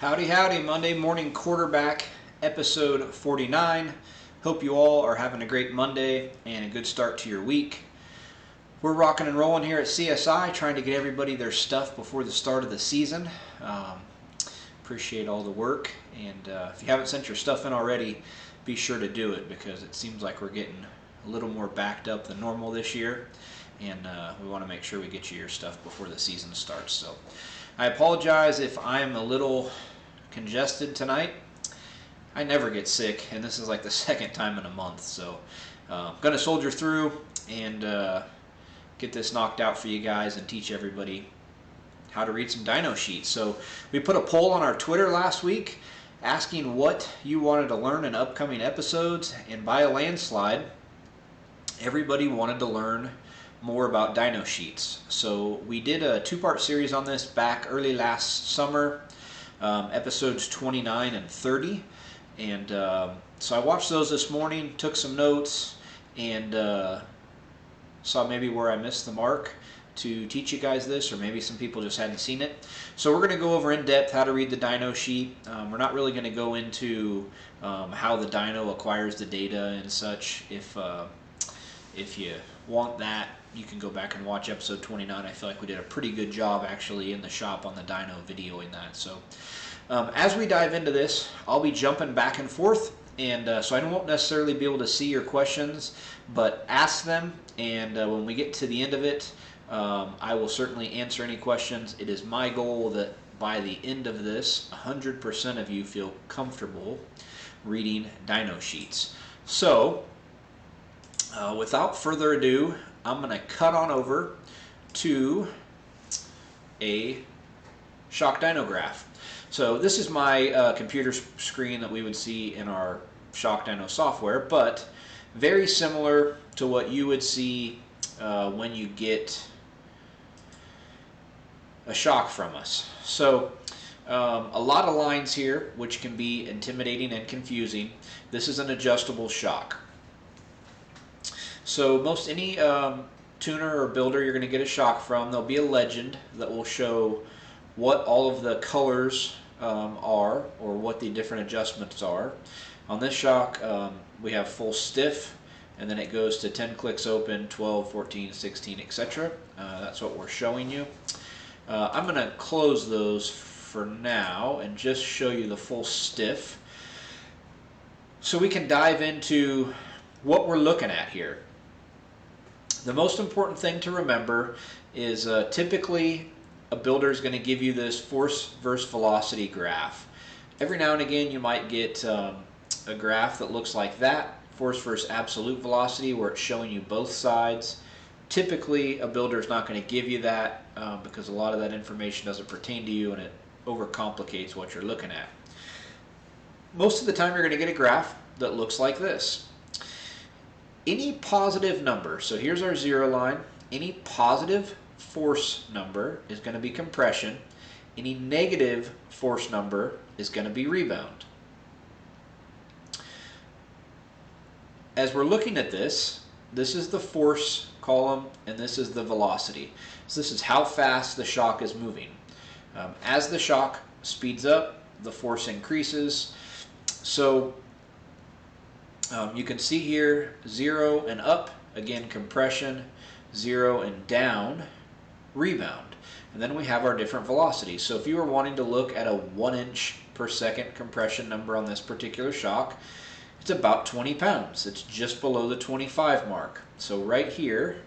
Howdy, howdy, Monday morning quarterback, episode 49. Hope you all are having a great Monday and a good start to your week. We're rocking and rolling here at CSI, trying to get everybody their stuff before the start of the season. Appreciate all the work, and if you haven't sent your stuff in already, be sure to do it because it seems like we're getting a little more backed up than normal this year, and we want to make sure we get you your stuff before the season starts. So I apologize if I'm a little congested tonight. I never get sick, and this is like the second time in a month, so I'm going to soldier through and get this knocked out for you guys and teach everybody how to read some dyno sheets. So we put a poll on our Twitter last week asking what you wanted to learn in upcoming episodes, and by a landslide, everybody wanted to learn more about dyno sheets. So we did a two-part series on this back early last summer, episodes 29 and 30, and so I watched those this morning, took some notes, and saw maybe where I missed the mark to teach you guys this, or maybe some people just hadn't seen it. So we're going to go over in depth how to read the dyno sheet. We're not really going to go into how the dyno acquires the data and such. If you want that, you can go back and watch episode 29. I feel like we did a pretty good job actually in the shop on the dyno videoing that. So as we dive into this, I'll be jumping back and forth, and so I won't necessarily be able to see your questions, but ask them, and when we get to the end of it, I will certainly answer any questions. It is my goal that by the end of this, 100% of you feel comfortable reading dyno sheets. So without further ado, I'm going to cut on over to a Shock Dyno graph. So this is my computer screen that we would see in our Shock Dyno software, but very similar to what you would see when you get a shock from us. So a lot of lines here, which can be intimidating and confusing. This is an adjustable shock. So most any tuner or builder you're going to get a shock from, there'll be a legend that will show what all of the colors are, or what the different adjustments are. On this shock, we have full stiff, and then it goes to 10 clicks open, 12, 14, 16, etc. That's what we're showing you. I'm going to close those for now and just show you the full stiff, so we can dive into what we're looking at here. The most important thing to remember is typically a builder is going to give you this force versus velocity graph. Every now and again you might get a graph that looks like that, force versus absolute velocity, where it's showing you both sides. Typically a builder is not going to give you that because a lot of that information doesn't pertain to you and it overcomplicates what you're looking at. Most of the time you're going to get a graph that looks like this. Any positive number, so here's our zero line, any positive force number is going to be compression, any negative force number is going to be rebound. As we're looking at this, this is the force column and this is the velocity. So this is how fast the shock is moving. As the shock speeds up, the force increases. So you can see here 0 and up, again compression, 0 and down, rebound. And then we have our different velocities. So if you were wanting to look at a 1 inch per second compression number on this particular shock, it's about 20 pounds. It's just below the 25 mark. So right here,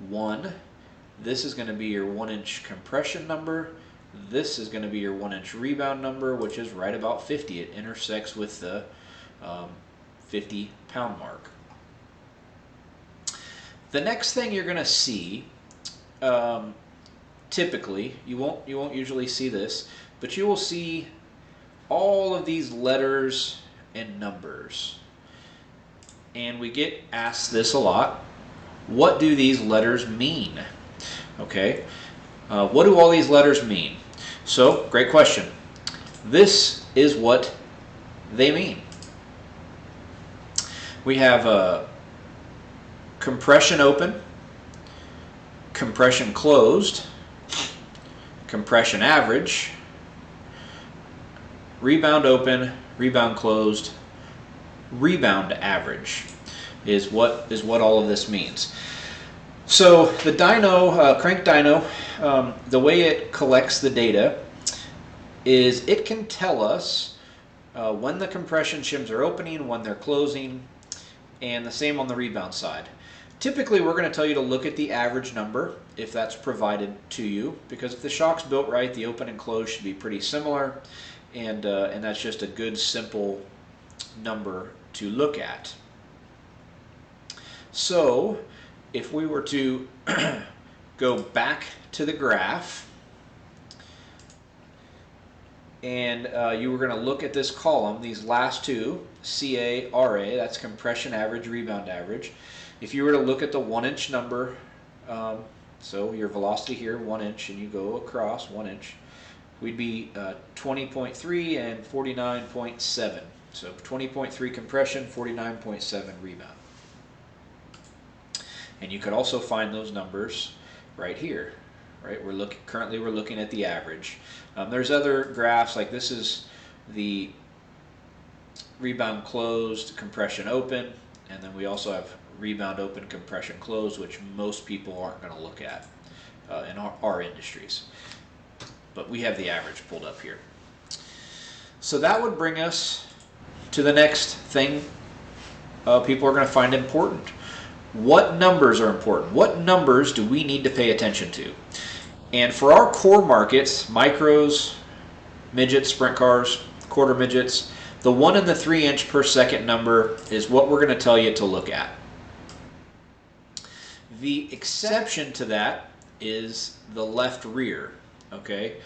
1, this is going to be your 1 inch compression number. This is going to be your 1 inch rebound number, which is right about 50. It intersects with the 50 pound mark. The next thing you're going to see, typically, you won't usually see this, but you will see all of these letters and numbers. And we get asked this a lot. What do these letters mean? Okay, what do all these letters mean? So, great question. This is what they mean. We have compression open, compression closed, compression average, rebound open, rebound closed, rebound average is what all of this means. So the dyno, crank dyno, the way it collects the data is it can tell us when the compression shims are opening, when they're closing, and the same on the rebound side. Typically, we're going to tell you to look at the average number if that's provided to you, because if the shock's built right, the open and close should be pretty similar, and that's just a good, simple number to look at. So if we were to go back to the graph, and you were going to look at this column, these last two, CA, RA, that's compression average, rebound average. If you were to look at the 1 inch number, so your velocity here, 1 inch, and you go across 1 inch, we'd be 20.3 and 49.7. So 20.3 compression, 49.7 rebound. And you could also find those numbers right here, right? Currently we're looking at the average. There's other graphs, like this is the rebound closed, compression open, and then we also have rebound open, compression closed, which most people aren't going to look at in our industries. But we have the average pulled up here. So that would bring us to the next thing people are going to find important. What numbers are important? What numbers do we need to pay attention to? And for our core markets, micros, midgets, sprint cars, quarter midgets, the 1 and the 3 inch per second number is what we're going to tell you to look at. The exception to that is the left rear, okay?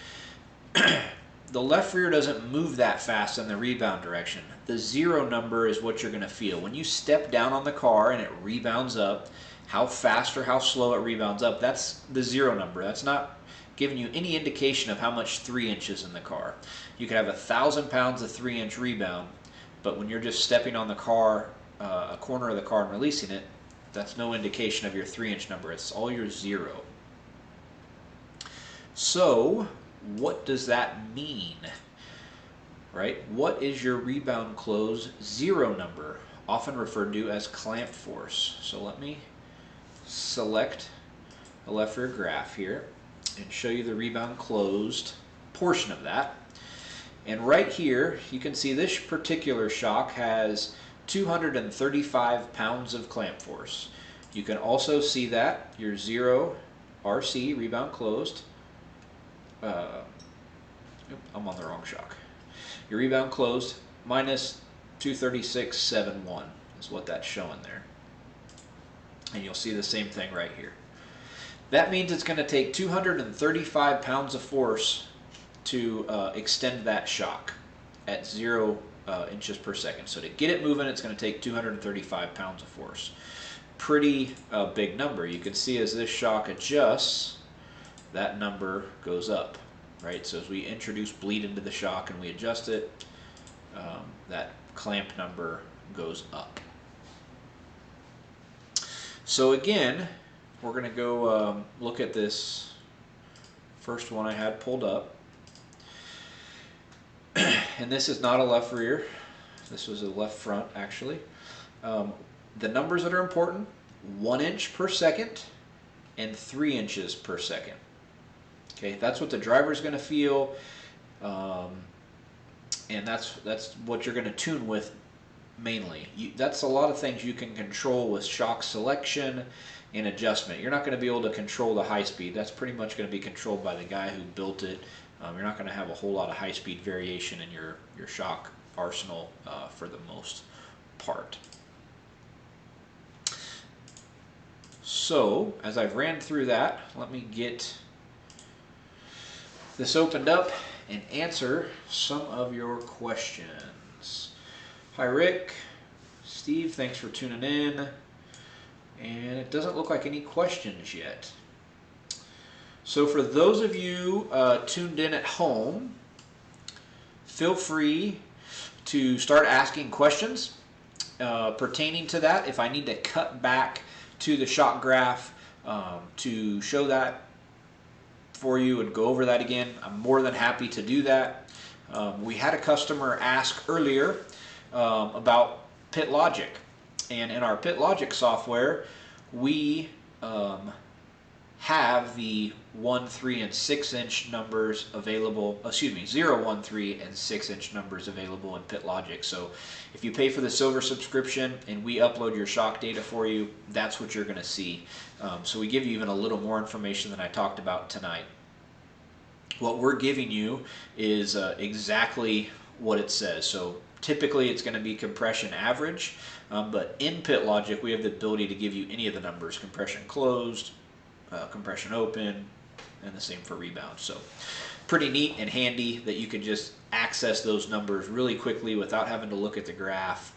The left rear doesn't move that fast in the rebound direction. The 0 number is what you're going to feel. When you step down on the car and it rebounds up, how fast or how slow it rebounds up, that's the 0 number. That's not giving you any indication of how much 3 inches in the car. You could have 1,000 pounds of 3 inch rebound, but when you're just stepping on the car, a corner of the car and releasing it, that's no indication of your 3 inch number. It's all your 0. So what does that mean? Right? What is your rebound close 0 number, often referred to as clamp force? So let me select a left rear graph here and show you the rebound closed portion of that. And right here, you can see this particular shock has 235 pounds of clamp force. You can also see that your 0 RC, rebound closed, I'm on the wrong shock. Your rebound closed minus 236.71 is what that's showing there. And you'll see the same thing right here. That means it's going to take 235 pounds of force to extend that shock at 0 inches per second. So to get it moving, it's going to take 235 pounds of force. Pretty big number. You can see as this shock adjusts, that number goes up, right? So as we introduce bleed into the shock and we adjust it, that clamp number goes up. So again, we're going to go look at this first one I had pulled up. And this is not a left rear. This was a left front, actually. The numbers that are important, 1 inch per second and 3 inches per second. Okay, that's what the driver's going to feel, and that's what you're going to tune with mainly. That's a lot of things you can control with shock selection and adjustment. You're not going to be able to control the high speed. That's pretty much going to be controlled by the guy who built it. You're not going to have a whole lot of high speed variation in your shock arsenal for the most part. So as I've ran through that, let me get this opened up and answer some of your questions. Hi Rick, Steve, thanks for tuning in. And it doesn't look like any questions yet. So for those of you tuned in at home, feel free to start asking questions pertaining to that. If I need to cut back to the shock graph to show that for you and go over that again, I'm more than happy to do that. We had a customer ask earlier about Pit Logic, and in our Pit Logic software, we have the 1, 3, and 6 inch numbers available, 0, 1, 3, and 6 inch numbers available in Pit Logic. So if you pay for the silver subscription and we upload your shock data for you, that's what you're going to see. So we give you even a little more information than I talked about tonight. What we're giving you is exactly what it says. So typically it's going to be compression average, but in Pit Logic we have the ability to give you any of the numbers: compression closed, compression open, and the same for rebound. So pretty neat and handy that you can just access those numbers really quickly without having to look at the graph.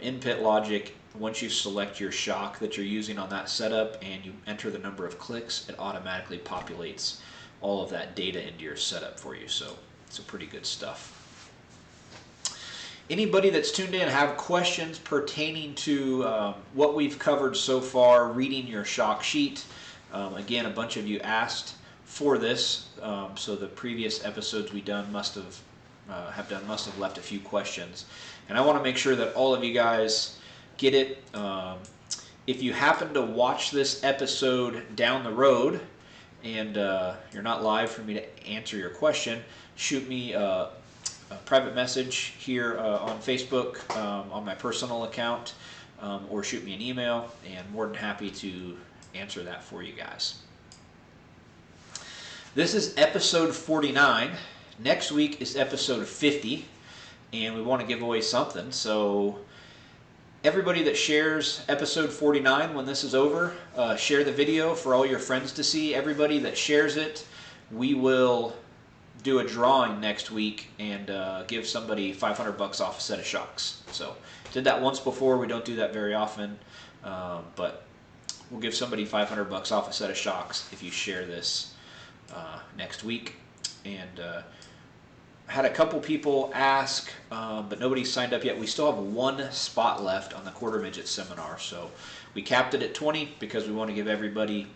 In Pit Logic, once you select your shock that you're using on that setup and you enter the number of clicks, it automatically populates all of that data into your setup for you. So it's pretty good stuff. Anybody that's tuned in have questions pertaining to what we've covered so far, reading your shock sheet? Again, a bunch of you asked for this, so the previous episodes we done must have left a few questions, and I want to make sure that all of you guys get it. If you happen to watch this episode down the road and you're not live for me to answer your question, shoot me a private message here on Facebook on my personal account, or shoot me an email, and more than happy to answer that for you guys. This is episode 49. Next week is episode 50, and we want to give away something. So everybody that shares episode 49 when this is over, share the video for all your friends to see. Everybody that shares it, we will do a drawing next week and give somebody $500 off a set of shocks. So did that once before. We don't do that very often, but we'll give somebody $500 off a set of shocks if you share this next week. And had a couple people ask, but nobody signed up yet. We still have one spot left on the quarter midget seminar, so we capped it at 20 because we want to give everybody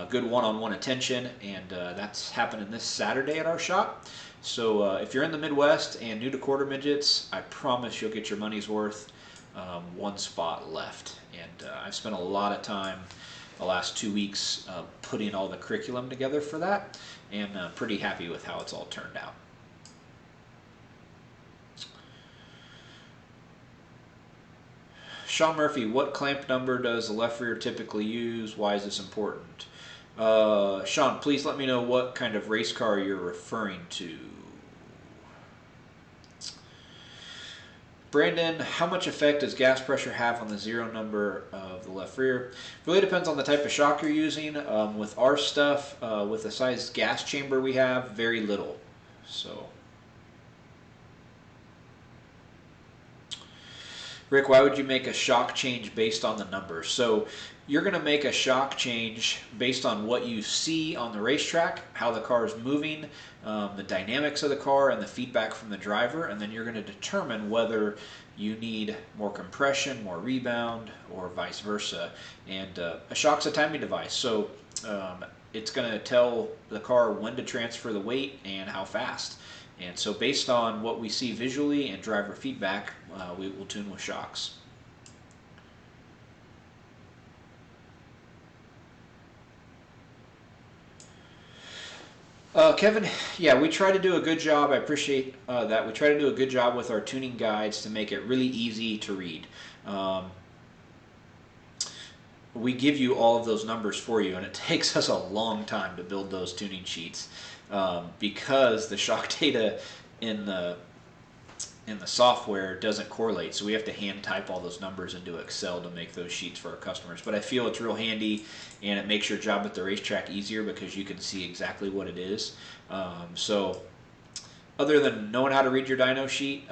good one-on-one attention, and that's happening this Saturday at our shop. So if you're in the Midwest and new to quarter midgets, I promise you'll get your money's worth. One spot left, and I've spent a lot of time the last 2 weeks putting all the curriculum together for that, and pretty happy with how it's all turned out. Sean Murphy, what clamp number does the left rear typically use? Why is this important? Sean, please let me know what kind of race car you're referring to. Brandon, how much effect does gas pressure have on the zero number of the left rear? Really depends on the type of shock you're using. With our stuff, with the size gas chamber we have, very little. So, Rick, why would you make a shock change based on the numbers? So you're going to make a shock change based on what you see on the racetrack, how the car is moving, the dynamics of the car, and the feedback from the driver, and then you're going to determine whether you need more compression, more rebound, or vice versa. And a shock's a timing device, so it's going to tell the car when to transfer the weight and how fast. And so based on what we see visually and driver feedback, we will tune with shocks. Kevin, yeah, we try to do a good job. I appreciate that. We try to do a good job with our tuning guides to make it really easy to read. We give you all of those numbers for you, and it takes us a long time to build those tuning sheets because the shock data in the software doesn't correlate, so we have to hand type all those numbers into Excel to make those sheets for our customers. But I feel it's real handy, and it makes your job at the racetrack easier because you can see exactly what it is. So other than knowing how to read your dyno sheet,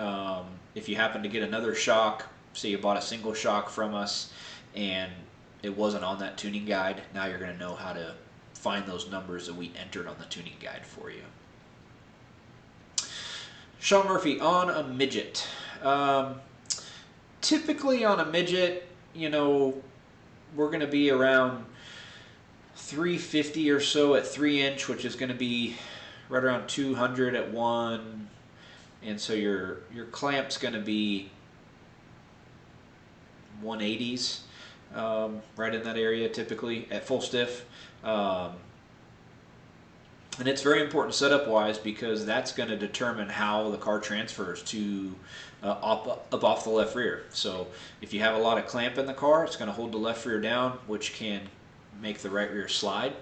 if you happen to get another shock, say you bought a single shock from us and it wasn't on that tuning guide, now you're going to know how to find those numbers that we entered on the tuning guide for you. Sean Murphy, on a midget. Typically on a midget, you know, we're going to be around 350 or so at 3 inch, which is going to be right around 200 at 1, and so your clamp's going to be 180s, right in that area typically at full stiff. And it's very important setup wise because that's going to determine how the car transfers to up off the left rear. So if you have a lot of clamp in the car, it's going to hold the left rear down, which can make the right rear slide.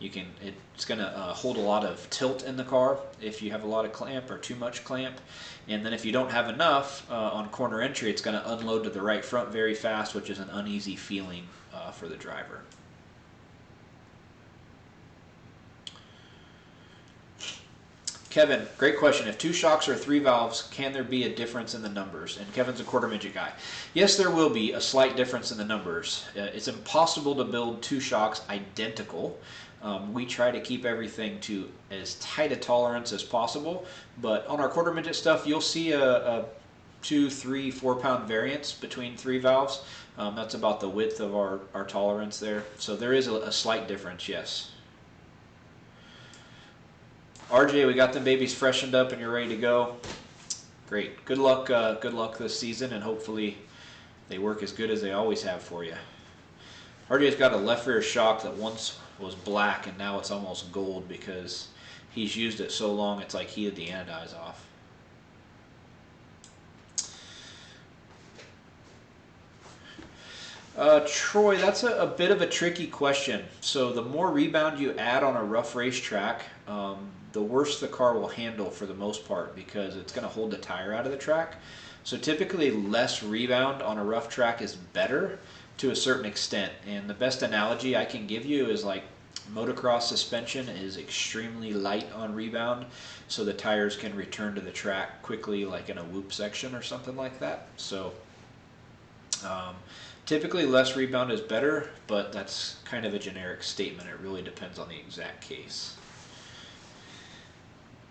It's going to hold a lot of tilt in the car if you have a lot of clamp or too much clamp. And then if you don't have enough on corner entry, it's going to unload to the right front very fast, which is an uneasy feeling for the driver. Kevin, great question. If 2 shocks or 3 valves, can there be a difference in the numbers? And Kevin's a quarter midget guy. Yes, there will be a slight difference in the numbers. It's impossible to build 2 shocks identical. We try to keep everything to as tight a tolerance as possible, but on our quarter midget stuff, you'll see a 2, 3, 4 pound variance between 3 valves. That's about the width of our tolerance there. So there is a slight difference, yes. RJ, we got them babies freshened up and you're ready to go. Great. Good luck this season, and hopefully they work as good as they always have for you. RJ's got a left rear shock that once was black and now it's almost gold because he's used it so long it's like heated the anodize off. Troy, that's a bit of a tricky question. So the more rebound you add on a rough racetrack, the worse the car will handle for the most part because it's going to hold the tire out of the track. So typically less rebound on a rough track is better to a certain extent. And the best analogy I can give you is like motocross suspension is extremely light on rebound, so the tires can return to the track quickly, like in a whoop section or something like that. So typically less rebound is better, but that's kind of a generic statement. It really depends on the exact case.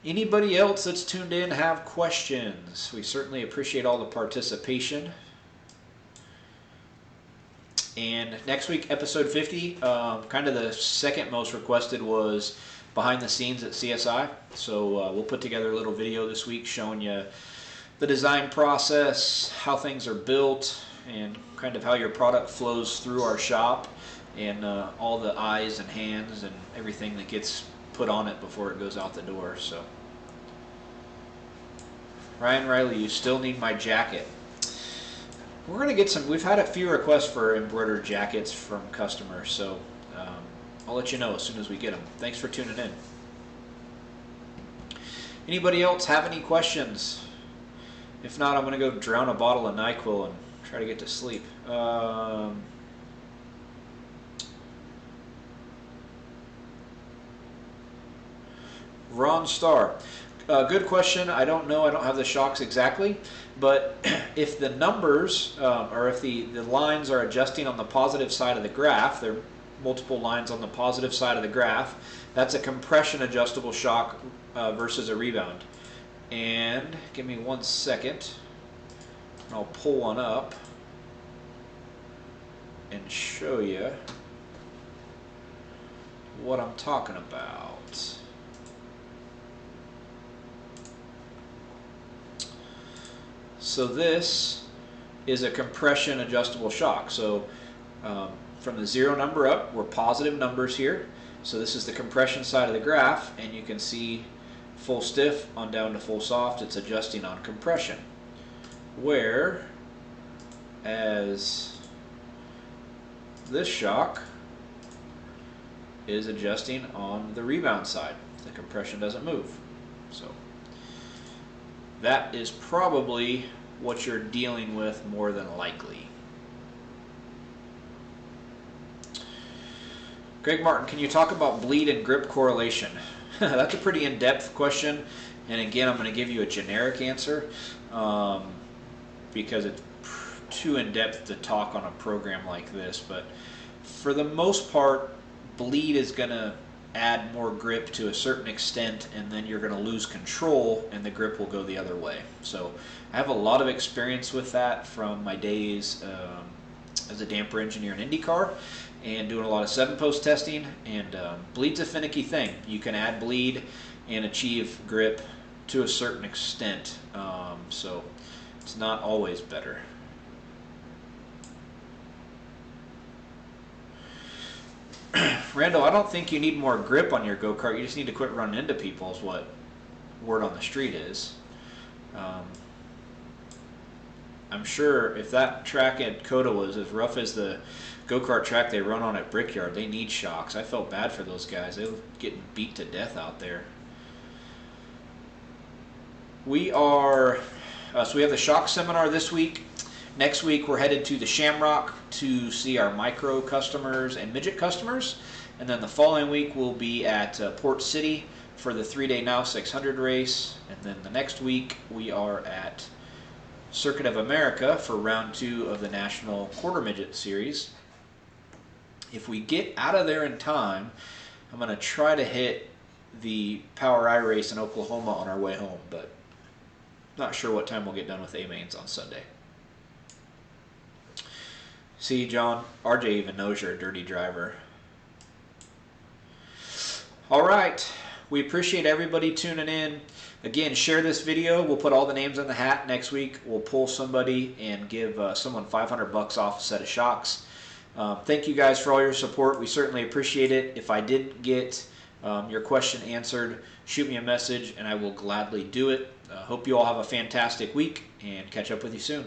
Anybody else that's tuned in have questions? We certainly appreciate all the participation. And next week, episode 50, kind of the second most requested was behind the scenes at CSI. So we'll put together a little video this week showing you the design process, how things are built, and kind of how your product flows through our shop, and all the eyes and hands and everything that gets put on it before it goes out the door. So Ryan Riley, you still need my jacket. We're going to get some, we've had a few requests for embroidered jackets from customers, so I'll let you know as soon as we get them. Thanks for tuning in. Anybody else have any questions? If not, I'm going to go drown a bottle of NyQuil and try to get to sleep. Ron Starr. Good question. I don't know. I don't have the shocks exactly. But if the numbers, or if the lines are adjusting on the positive side of the graph, there are multiple lines on the positive side of the graph, that's a compression adjustable shock versus a rebound. And give me 1 second. I'll pull one up and show you what I'm talking about. So this is a compression adjustable shock. So from the 0 number up, we're positive numbers here. So this is the compression side of the graph, and you can see full stiff on down to full soft, it's adjusting on compression. Where as this shock is adjusting on the rebound side. The compression doesn't move. So that is probably what you're dealing with more than likely. Greg Martin, can you talk about bleed and grip correlation? That's a pretty in-depth question, and again, I'm going to give you a generic answer because it's too in-depth to talk on a program like this. But for the most part, bleed is going to add more grip to a certain extent, and then you're going to lose control and the grip will go the other way. So I have a lot of experience with that from my days as a damper engineer in IndyCar and doing a lot of 7-post testing, and bleed's a finicky thing. You can add bleed and achieve grip to a certain extent, so it's not always better. Randall, I don't think you need more grip on your go-kart. You just need to quit running into people is what word on the street is. I'm sure if that track at Coda was as rough as the go-kart track they run on at Brickyard, they need shocks. I felt bad for those guys. They were getting beat to death out there. We are, so we have the shock seminar this week. Next week we're headed to the Shamrock to see our micro customers and midget customers. And then the following week we'll be at Port City for the 3-day Now 600 race. And then the next week we are at Circuit of America for round 2 of the National Quarter Midget Series. If we get out of there in time, I'm going to try to hit the Power I race in Oklahoma on our way home, but not sure what time we'll get done with A-Mains on Sunday. See, John, RJ even knows you're a dirty driver. All right, we appreciate everybody tuning in. Again, share this video. We'll put all the names in the hat. Next week, we'll pull somebody and give someone $500 off a set of shocks. Thank you guys for all your support. We certainly appreciate it. If I didn't get your question answered, shoot me a message and I will gladly do it. Hope you all have a fantastic week and catch up with you soon.